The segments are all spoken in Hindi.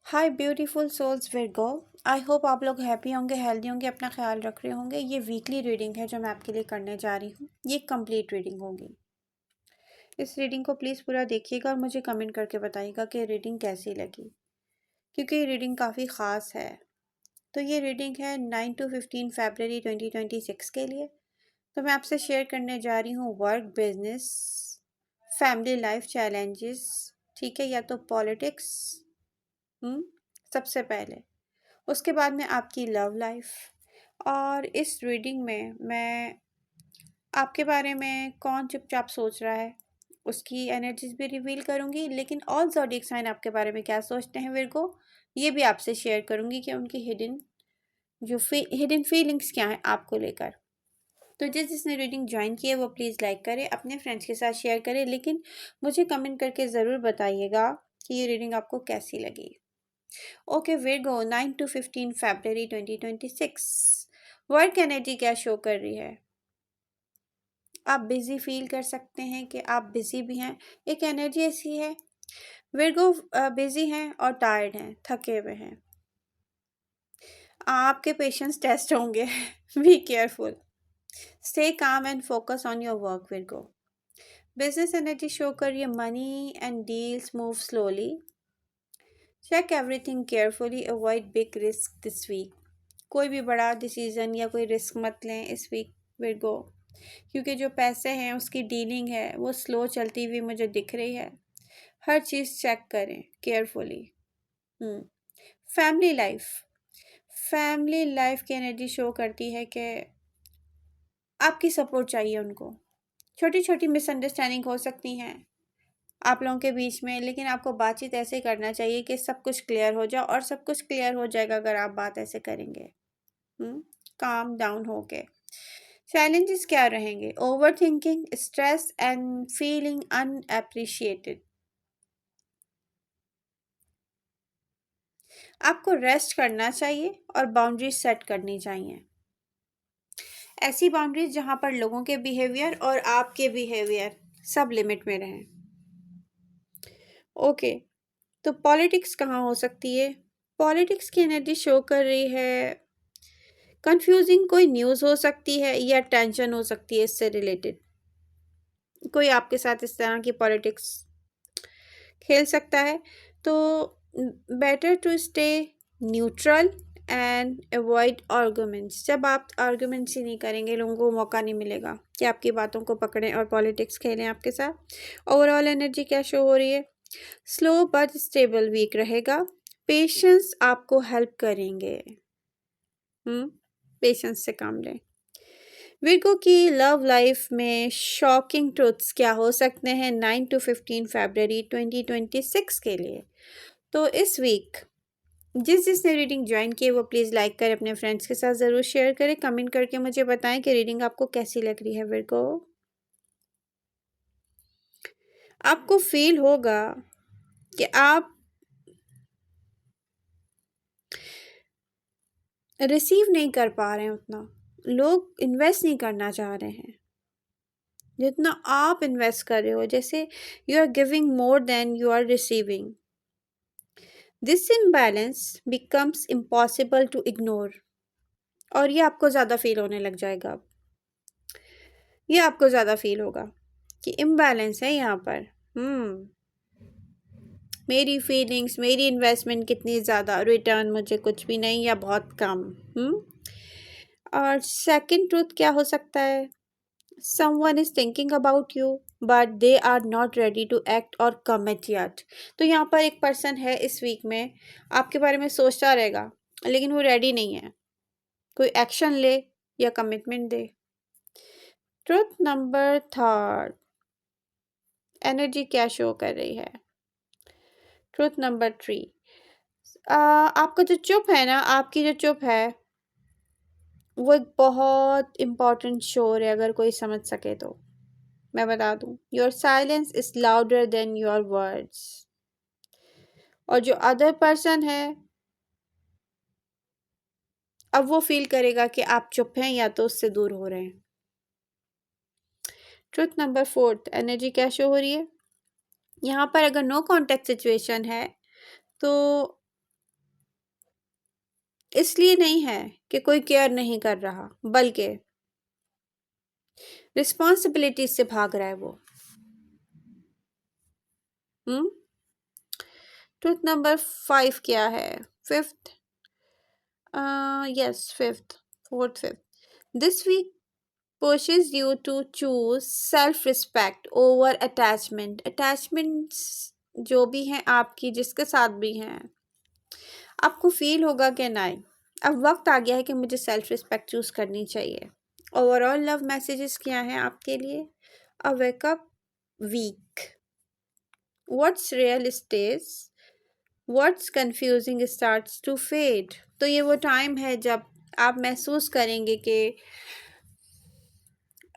Hi beautiful souls Virgo. I hope आप लोग हैप्पी होंगे, हेल्दी होंगे, अपना ख्याल रख रहे होंगे। ये वीकली रीडिंग है जो मैं आपके लिए करने जा रही हूँ। ये कंप्लीट रीडिंग होगी। इस रीडिंग को प्लीज़ पूरा देखिएगा और मुझे कमेंट करके बताइएगा कि रीडिंग कैसी लगी, क्योंकि ये रीडिंग काफ़ी ख़ास है। तो ये रीडिंग है 9 to 15 फरवरी 2026 के लिए। तो मैं आपसे शेयर करने जा रही हूँ work, business, family life challenges, ठीक है, या तो पॉलिटिक्स। सबसे पहले उसके बाद में आपकी लव लाइफ। और इस रीडिंग में मैं आपके बारे में कौन चुपचाप सोच रहा है उसकी एनर्जीज भी रिवील करूंगी, लेकिन ऑल ज़ोडिएक साइन आपके बारे में क्या सोचते हैं विरगो, ये भी आपसे शेयर करूंगी कि उनकी हिडन फीलिंग्स क्या हैं आपको लेकर। तो जिसने रीडिंग ज्वाइन की है वो प्लीज़ लाइक करे, अपने फ्रेंड्स के साथ शेयर करे, लेकिन मुझे कमेंट करके ज़रूर बताइएगा कि ये रीडिंग आपको कैसी लगी। Okay Virgo, 9 to 15 February 2026 work energy क्या शो कर रही है। आप बिजी फील कर सकते हैं कि आप बिजी भी हैं। एक एनर्जी ऐसी है विरगो, बिजी हैं और टायर्ड हैं, थके हुए हैं। आपके पेशेंस टेस्ट होंगे। Be careful, stay calm and focus on your work Virgo. Business energy show कर रही है money and deals move slowly. Check everything carefully, avoid big risk this week. कोई भी बड़ा डिसीज़न या कोई रिस्क मत लें इस वीक विरगो, क्योंकि जो पैसे हैं उसकी डीलिंग है वो स्लो चलती हुई मुझे दिख रही है। हर चीज़ चेक करें carefully. Family life, family life की एनर्जी शो करती है कि आपकी सपोर्ट चाहिए उनको। छोटी छोटी मिसअंडरस्टैंडिंग हो सकती हैं आप लोगों के बीच में, लेकिन आपको बातचीत ऐसे करना चाहिए कि सब कुछ क्लियर हो जाए, और सब कुछ क्लियर हो जाएगा अगर आप बात ऐसे करेंगे काम डाउन होके। चैलेंजेस क्या रहेंगे? Over thinking, stress and feeling unappreciated. आपको रेस्ट करना चाहिए और बाउंड्रीज सेट करनी चाहिए। ऐसी बाउंड्रीज जहां पर लोगों के बिहेवियर और आपके बिहेवियर सब लिमिट में रहें। ओके, तो पॉलिटिक्स कहाँ हो सकती है? पॉलिटिक्स की एनर्जी शो कर रही है कंफ्यूजिंग कोई न्यूज़ हो सकती है या टेंशन हो सकती है इससे रिलेटेड। कोई आपके साथ इस तरह की पॉलिटिक्स खेल सकता है। तो better to stay neutral and avoid arguments. जब आप आर्गुमेंट्स ही नहीं करेंगे, लोगों को मौका नहीं मिलेगा कि आपकी बातों को पकड़ें और पॉलिटिक्स खेलें आपके साथ। ओवरऑल एनर्जी क्या शो हो रही है? स्लो बट स्टेबल वीक रहेगा। पेशेंस आपको हेल्प करेंगे। पेशेंस से काम लें। विर्गो की लव लाइफ में शॉकिंग ट्रुथ्स क्या हो सकते हैं 9 to 15 फरवरी 2026 के लिए? तो इस वीक जिसने रीडिंग ज्वाइन की है वो प्लीज़ लाइक करें, अपने फ्रेंड्स के साथ ज़रूर शेयर करें, कमेंट करके मुझे बताएं कि रीडिंग आपको कैसी लग रही है। विर्गो, आपको फील होगा कि आप रिसीव नहीं कर पा रहे हैं उतना, लोग इन्वेस्ट नहीं करना चाह रहे हैं जितना आप इन्वेस्ट कर रहे हो। जैसे you are giving more than you are receiving. This imbalance becomes impossible to ignore. और ये आपको ज़्यादा फील होने लग जाएगा अब। ये आपको ज़्यादा फील होगा कि इम्बैलेंस है यहाँ पर। मेरी फीलिंग्स, मेरी इन्वेस्टमेंट कितनी ज़्यादा, रिटर्न मुझे कुछ भी नहीं या बहुत कम। और सेकंड ट्रूथ क्या हो सकता है? someone is thinking about you but they are not ready to act or commit yet। तो यहाँ पर एक पर्सन है इस वीक में आपके बारे में सोचता रहेगा, लेकिन वो रेडी नहीं है कोई एक्शन ले या कमिटमेंट दे। ट्रुथ नंबर थर्ड, एनर्जी क्या शो कर रही है? ट्रुथ नंबर 3, आपका जो चुप है ना, आपकी जो चुप है वो एक बहुत इम्पॉर्टेंट शोर है। अगर कोई समझ सके तो मैं बता दूं, your silence is louder than your words. और जो अदर पर्सन है अब वो फील करेगा कि आप चुप हैं या तो उससे दूर हो रहे हैं। ट्रुथ नंबर 4, एनर्जी क्या शो हो रही है यहाँ पर? अगर नो कॉन्टेक्ट सिचुएशन है तो इसलिए नहीं है कि कोई केयर नहीं कर रहा, बल्कि रिस्पॉन्सिबिलिटी से भाग रहा है वो। हम्म। ट्रूथ नंबर 5 क्या है? Fifth, yes fifth, fourth fifth. This week pushes you to choose self respect over attachment। Attachments जो भी हैं आपकी, जिसके साथ भी हैं, आपको फील होगा कि नहीं, अब वक्त आ गया है कि मुझे सेल्फ रिस्पेक्ट चूज करनी चाहिए। ओवरऑल लव मैसेजेस क्या हैं आपके लिए? A wake up week, what's real stage, what's confusing starts to fade. तो ये वो टाइम है जब आप महसूस करेंगे कि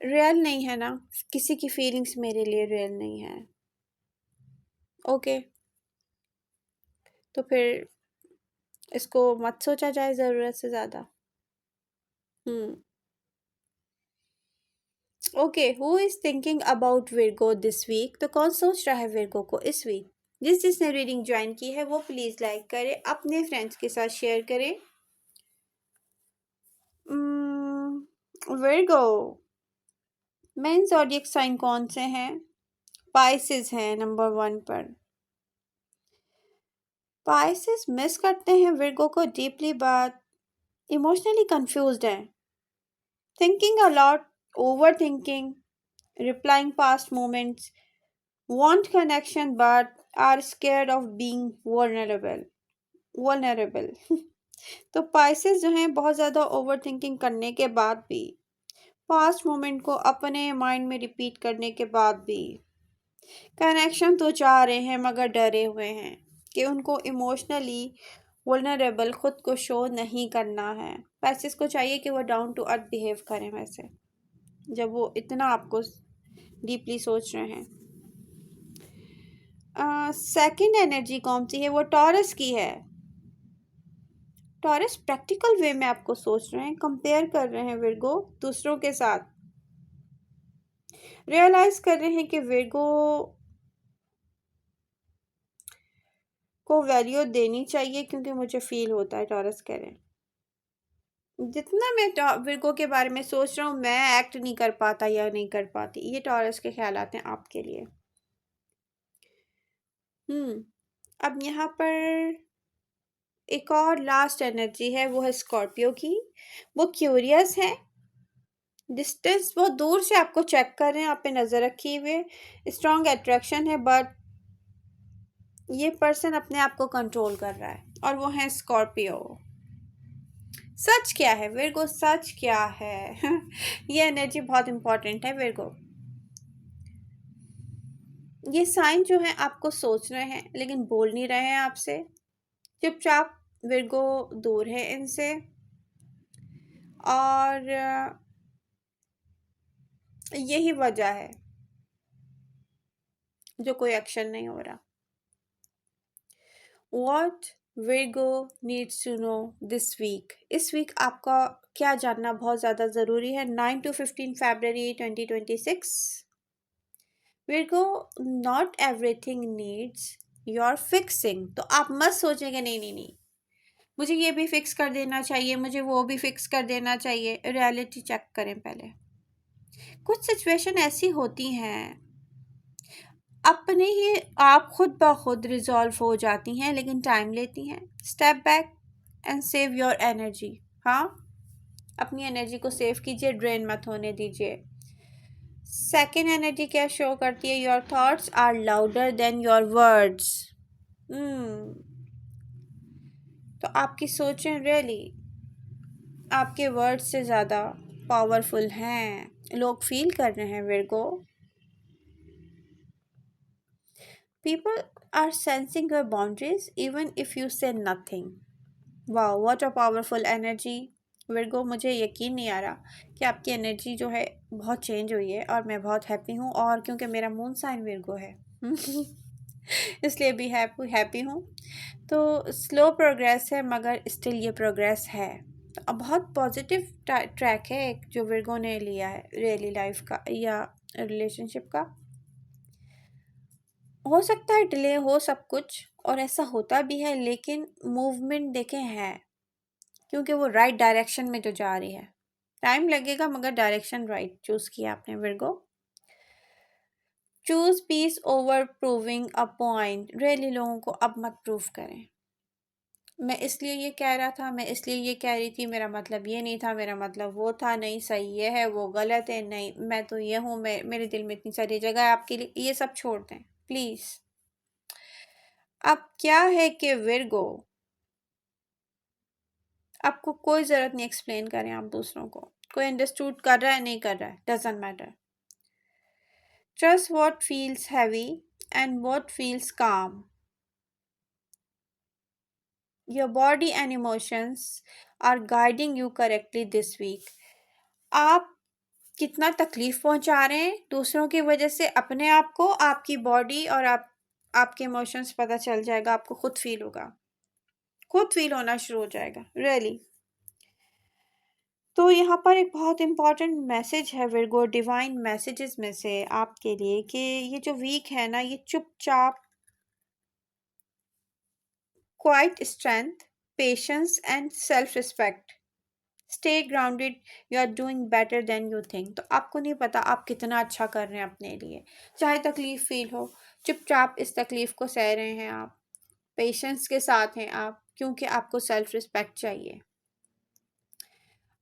रियल नहीं है ना, किसी की फीलिंग्स मेरे लिए रियल नहीं है। ओके, तो फिर इसको मत सोचा जाए ज़रूरत से ज़्यादा। Hmm. Okay, who is thinking about Virgo this week? तो कौन सोच रहा है विर्गो को इस वीक? जिसने रीडिंग ज्वाइन की है वो प्लीज़ लाइक करे, अपने फ्रेंड्स के साथ शेयर करें। विर्गो मेन ज़ोडिएक साइन कौन से हैं? पाइसेस हैं नंबर 1 पर। पाइसेस मिस करते हैं विर्गो को डीपली, बट इमोशनली कंफ्यूज्ड हैं, thinking a lot, over thinking, replying past moments, want connection but are scared of being vulnerable। vulnerable। तो पाइसेस जो हैं बहुत ज़्यादा ओवर थिंकिंग करने के बाद भी, पास्ट मोमेंट को अपने माइंड में रिपीट करने के बाद भी कनेक्शन तो चाह रहे हैं, मगर डरे हुए हैं कि उनको इमोशनली वल्नरेबल खुद को शो नहीं करना है। पैसेस को चाहिए कि वो डाउन टू अर्थ बिहेव करें वैसे, जब वो इतना आपको डीपली सोच रहे हैं। सेकंड एनर्जी कौन सी है? वो टॉरस की है। टॉरस प्रैक्टिकल वे में आपको सोच रहे हैं, कंपेयर कर रहे हैं विर्गो दूसरों के साथ, रियलाइज कर रहे हैं कि विर्गो को वैल्यू देनी चाहिए, क्योंकि मुझे फील होता है, टॉरस कह रहे हैं जितना मैं विर्गो के बारे में सोच रहा हूँ, मैं एक्ट नहीं कर पाता या नहीं कर पाती। ये टॉरस के ख्याल आते हैं आपके लिए। अब यहाँ पर एक और लास्ट एनर्जी है, वो है स्कॉर्पियो की। वो क्यूरियस है, डिस्टेंस बहुत दूर से आपको चेक कर रहे हैं, आप पे नज़र रखी हुए, स्ट्रॉन्ग अट्रैक्शन है, बट ये पर्सन अपने आप को कंट्रोल कर रहा है, और वो है स्कॉर्पियो। सच क्या है विर्गो, सच क्या है? ये एनर्जी बहुत इंपॉर्टेंट है विर्गो। ये साइन जो है आपको सोच रहे हैं लेकिन बोल नहीं रहे हैं आपसे, चुपचाप विर्गो दूर है इनसे, और यही वजह है जो कोई एक्शन नहीं हो रहा। What Virgo needs to know this week? इस वीक आपका क्या जानना बहुत ज़्यादा ज़रूरी है? 9 to 15 February 2026। Virgo, not everything needs your fixing। तो आप मत सोचेंगे नहीं नहीं नहीं, मुझे ये भी फिक्स कर देना चाहिए, मुझे वो भी फिक्स कर देना चाहिए। रियलिटी चेक करें पहले। कुछ सिचुएशन ऐसी होती हैं अपने ही आप खुद ब खुद रिजॉल्व हो जाती हैं, लेकिन टाइम लेती हैं। Step back and save your energy. हाँ, अपनी एनर्जी को सेव कीजिए, ड्रेन मत होने दीजिए। सेकेंड एनर्जी क्या शो करती है? Your thoughts are louder than your words. तो आपकी सोचें रियली आपके वर्ड्स से ज़्यादा पावरफुल हैं, लोग फील कर रहे हैं Virgo. People are sensing your boundaries even if you say nothing। वाह, what a powerful energy Virgo. मुझे यकीन नहीं आ रहा कि आपकी एनर्जी जो है बहुत चेंज हुई है, और मैं बहुत हैप्पी हूँ, और क्योंकि मेरा मून साइन विर्गो है इसलिए भी हैप्पी हैप्पी हूँ। तो स्लो प्रोग्रेस है, मगर स्टिल ये प्रोग्रेस है। तो अब बहुत पॉजिटिव ट्रैक है एक जो विर्गो ने लिया है रियली लाइफ का या रिलेशनशिप का। हो सकता है डिले हो सब कुछ, और ऐसा होता भी है, लेकिन मूवमेंट देखें है क्योंकि वो राइट डायरेक्शन में जो जा रही है। टाइम लगेगा मगर डायरेक्शन राइट चूज किया आपने Virgo. Choose peace over proving a point. Really लोगों को अब मत प्रूव करें। मैं इसलिए ये कह रहा था, मैं इसलिए ये कह रही थी, मेरा मतलब ये नहीं था, मेरा मतलब वो था, नहीं सही ये है, वो गलत है, नहीं मैं तो ये हूँ, मैं मेरे दिल में इतनी सारी जगह है आपके लिए, ये सब छोड़ दें प्लीज। अब क्या है कि विर्गो, आपको कोई ज़रूरत नहीं एक्सप्लेन करें आप दूसरों को। कोई अंडरस्टूड कर रहा है नहीं कर रहा है, doesn't matter. Trust what feels heavy and what feels calm. Your body and emotions are guiding you correctly this week. आप कितना तकलीफ पहुंचा रहे हैं दूसरों की वजह से अपने आप को, आपकी बॉडी और आपके इमोशंस पता चल जाएगा, आपको खुद फील होगा, खुद फील होना शुरू हो जाएगा रियली। तो यहाँ पर एक बहुत इंपॉर्टेंट मैसेज है विर्गो, डिवाइन मैसेजेस में से आपके लिए, कि ये जो वीक है ना, ये चुपचाप quiet strength, patience and self respect. Stay grounded, you are doing better than you think. तो आपको नहीं पता आप कितना अच्छा कर रहे हैं अपने लिए। चाहे तकलीफ फील हो, चुपचाप इस तकलीफ को सह रहे हैं आप, पेशेंस के साथ हैं आप, क्योंकि आपको सेल्फ रिस्पेक्ट चाहिए।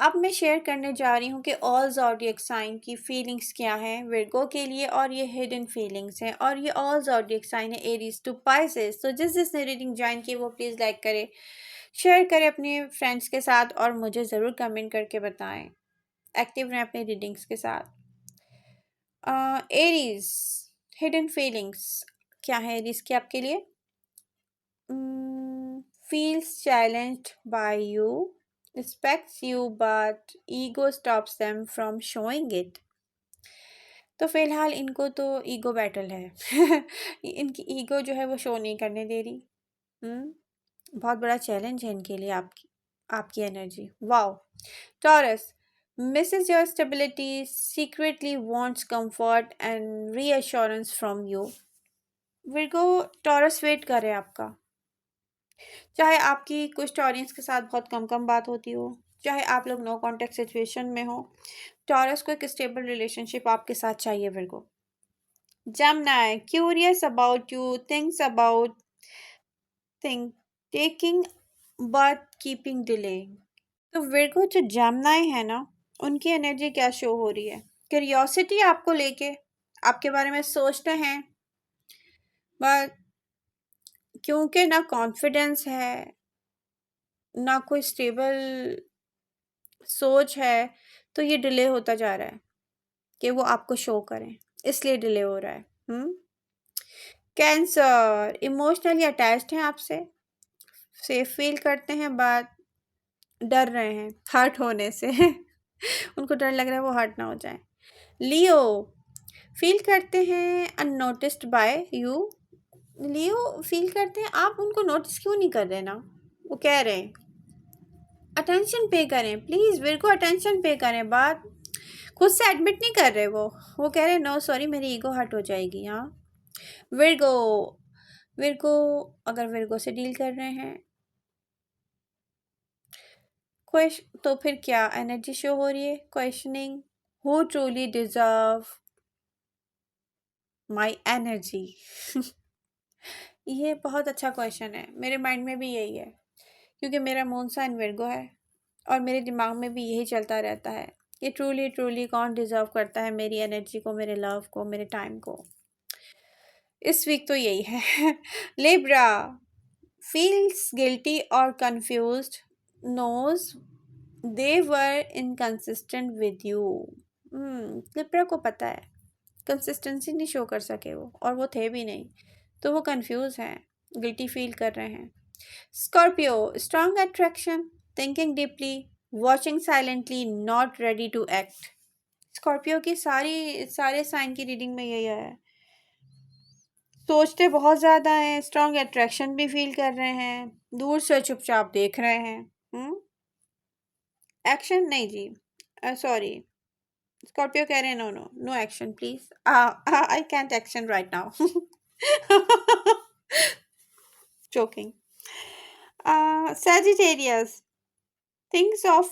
अब मैं शेयर करने जा रही हूँ कि ऑल ज़ोडिएक साइन की फीलिंग्स क्या हैं विर्गो के लिए, और ये हिडन फीलिंग्स हैं, और ये ऑल ज़ोडिएक साइन है एरीज टू पाइसेस। तो जिसने रीडिंग ज्वाइन की वो प्लीज़ लाइक करे, शेयर करें अपने फ्रेंड्स के साथ, और मुझे ज़रूर कमेंट करके बताएं। एक्टिव रहें अपनी रीडिंग्स के साथ। एरीज, हिडन फीलिंग्स क्या है एरीज की आपके लिए? feels challenged by you, respects you, but ego stops them from showing it. तो फिलहाल इनको तो ईगो बैटल है इनकी ईगो जो है वो शो नहीं करने दे रही। बहुत बड़ा चैलेंज है इनके लिए आपकी आपकी energy. Wow. Taurus, misses your stability, secretly wants comfort and reassurance from you. Virgo, Taurus wait कर रहे हैं आपका। चाहे आपकी कुछ ऑडियंस के साथ बहुत कम कम बात होती हो, चाहे आप लोग नो कॉन्टेक्ट सिचुएशन में हो, टॉरस को एक स्टेबल रिलेशनशिप आपके साथ चाहिए Virgo. Gemini, curious about you, thinks about think taking but keeping delay. तो विर्गो जो जेमिनी है ना, उनकी एनर्जी क्या शो हो रही है? क्यूरियोसिटी आपको लेके, आपके बारे में सोचते हैं, बट क्योंकि ना कॉन्फिडेंस है, ना कोई स्टेबल सोच है, तो ये डिले होता जा रहा है कि वो आपको शो करें, इसलिए डिले हो रहा है। कैंसर, इमोशनली अटैच्ड हैं आपसे, सेफ फील करते हैं, बट डर रहे हैं हर्ट होने से उनको डर लग रहा है वो हर्ट ना हो जाए। लियो, फील करते हैं unnoticed by you. Leo feel करते हैं आप उनको नोटिस क्यों नहीं कर रहे ना, वो कह रहे हैं अटेंशन पे करें प्लीज़ विर्गो, अटेंशन पे करें। बात खुद से एडमिट नहीं कर रहे वो कह रहे नो सॉरी मेरी ईगो हर्ट हो जाएगी। हाँ विर्गो, विर्गो अगर विर्गो से डील कर रहे हैं तो फिर क्या एनर्जी शो हो रही है? Questioning who truly deserve my energy ये बहुत अच्छा क्वेश्चन है, मेरे माइंड में भी यही है, क्योंकि मेरा मून साइन विर्गो है और मेरे दिमाग में भी यही चलता रहता है कि ट्रूली ट्रूली कौन डिजर्व करता है मेरी एनर्जी को, मेरे लव को, मेरे टाइम को। इस वीक तो यही है Libra, feels guilty or confused, knows they were inconsistent with you। Libra को पता है कंसिस्टेंसी नहीं शो कर सके वो, और वो थे भी नहीं, तो वो कंफ्यूज हैं, गिल्टी फील कर रहे हैं। Scorpio, strong attraction, thinking deeply, watching silently, not ready to act. Scorpio की सारे साइन की रीडिंग में यही है, सोचते बहुत ज़्यादा हैं, स्ट्रॉन्ग अट्रैक्शन भी फील कर रहे हैं, दूर से चुपचाप देख रहे हैं। एक्शन नहीं जी, सॉरी, स्कॉर्पियो कह रहे हैं no no no action please, I can't action right now joking. Sagittarius, thinks of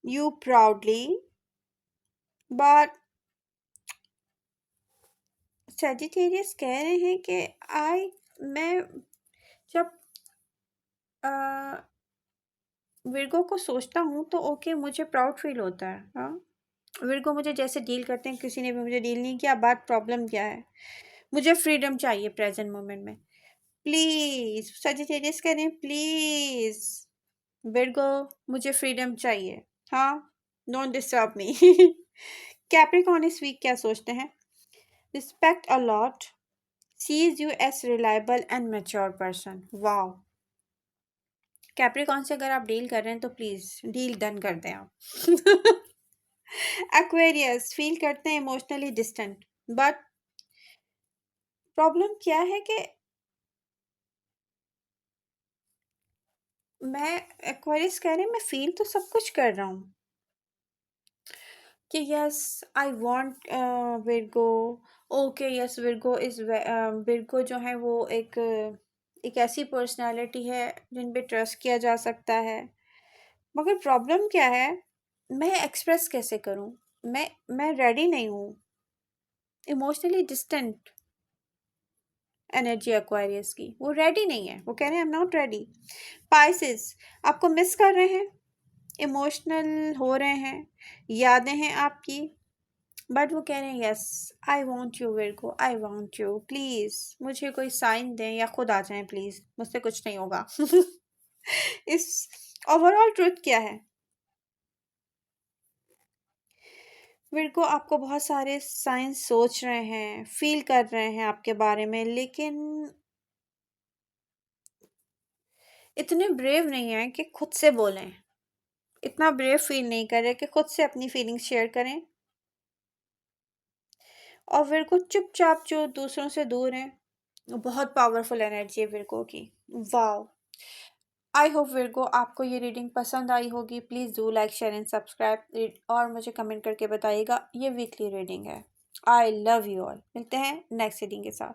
you proudly, but Sagittarius कह रहे हैं कि आई मैं जब विर्गो को सोचता हूँ तो ओके मुझे प्राउड फील होता है। हाँ, विर्गो मुझे जैसे डील करते हैं, किसी ने भी मुझे डील नहीं किया। बात प्रॉब्लम क्या है, मुझे फ्रीडम चाहिए प्रेजेंट मोमेंट में। प्लीज सजिटेरियस करें प्लीज, विर्गो मुझे फ्रीडम चाहिए। हाँ, डोंट डिस्टर्ब मी। कैप्रिकॉर्न इस वीक क्या सोचते हैं? Respect a lot, sees U S reliable and mature person. Wow, Capricorn से अगर आप डील कर रहे हैं तो प्लीज डील डन कर दें आप। एक्वेरियस फील करते हैं इमोशनली डिस्टेंट, बट प्रॉब्लम क्या है कि मैं एक्वेरियस कह रहे हैं मैं फील तो सब कुछ कर रहा हूँ कि yes I want Virgo. Okay yes, Virgo is Virgo जो है वो एक ऐसी पर्सनालिटी है जिन पे ट्रस्ट किया जा सकता है। मगर प्रॉब्लम क्या है, मैं एक्सप्रेस कैसे करूँ? मैं रेडी नहीं हूँ। इमोशनली डिस्टेंट एनर्जी एक्वायरियस की, वो रेडी नहीं है। वो कह रहे हैं I am not ready. Pisces आपको मिस कर रहे हैं, इमोशनल हो रहे हैं, यादें हैं आपकी, बट वो कह रहे हैं yes I want you Virgo, I want you, please मुझे कोई साइन दें या खुद आ जाएं प्लीज़, मुझसे कुछ नहीं होगा। इस ओवरऑल ट्रुथ क्या है? विर्गो आपको बहुत सारे साइंस सोच रहे हैं, फील कर रहे हैं आपके बारे में, लेकिन इतने ब्रेव नहीं है कि खुद से बोलें। इतना ब्रेव फील नहीं कर रहे कि खुद से अपनी फीलिंग्स शेयर करें। और विर्गो चुपचाप जो दूसरों से दूर हैं, वो बहुत पावरफुल एनर्जी है विर्गो की। वाओ, आई होप विर्गो आपको ये रीडिंग पसंद आई होगी। Please do like share and subscribe और मुझे कमेंट करके बताइएगा। ये वीकली रीडिंग है। I love you all. मिलते हैं नेक्स्ट रीडिंग के साथ।